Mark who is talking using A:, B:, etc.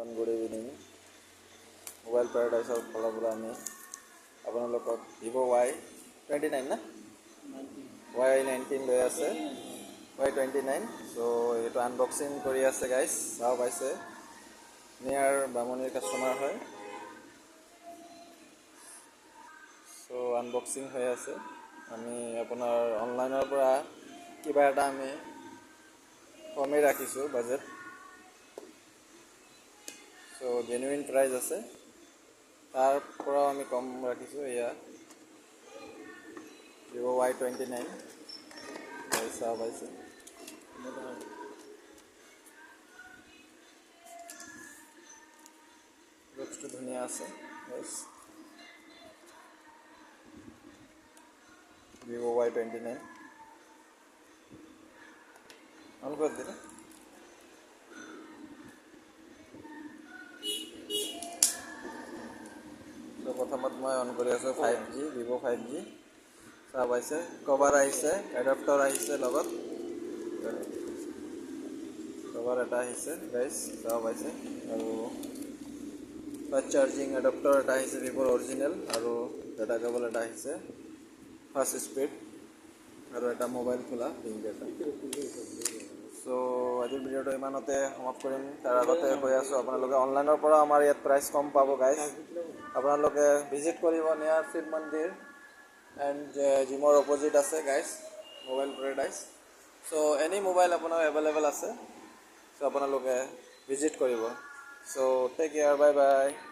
A: everyone good evening mobile পেৰাডাইজৰ ফালৰ পৰা আমি আপোনালোকক ভিভ' Y29 না Y19 লৈ আছে Y29 চ' এইটো আনবক্সিং কৰি আছে গাইজ চাওঁ পাইছে নিয়াৰ বামুণীৰ কাষ্টমাৰ হয় চ' আনবক্সিং হৈ আছে আমি আপোনাৰ অনলাইনৰ পৰা কিবা এটা আমি কমেই ৰাখিছোঁ বাজেট চ' জেনুইন প্ৰাইচ আছে তাৰ পৰাও আমি কম ৰাখিছোঁ এয়া ভিভ' Y29 চাওঁ পাইছে লুকছটো ধুনীয়া আছে ভিভ' Y29 অন কৰি দিলে ত' প্ৰথমত মই অন কৰি আছোঁ 5G ভিভ' 5G চাওঁ পাইছে কভাৰ আহিছে এডাপ্টাৰ আহিছে লগত কভাৰ এটা আহিছে গাইজ চাওঁ পাইছে আৰু ফাষ্ট চাৰ্জিং এডাপ্টাৰ এটা আহিছে ভিভ'ৰ অৰিজিনেল আৰু ডাটা কেবল এটা আহিছে ফাষ্ট স্পীড আৰু এটা মোবাইল খোলা পিংক এটা চ' আজিৰ ভিডিঅ'টো ইমানতে সমাপ্ত কৰিম তাৰ আগতে কৈ আছোঁ আপোনালোকে অনলাইনৰ পৰা আমাৰ ইয়াত প্ৰাইচ কম পাব গাইজ আপোনালোকে ভিজিট কৰিব নিয়াৰ শিৱ মন্দিৰ এণ্ড জিমৰ অপ'জিট আছে গাইজ মোবাইল পেৰাডাইজ চ' এনি মোবাইল আপোনাৰ এভেইলেবল আছে চ' আপোনালোকে ভিজিট কৰিব চ' টেক কেয়াৰ বাই বাই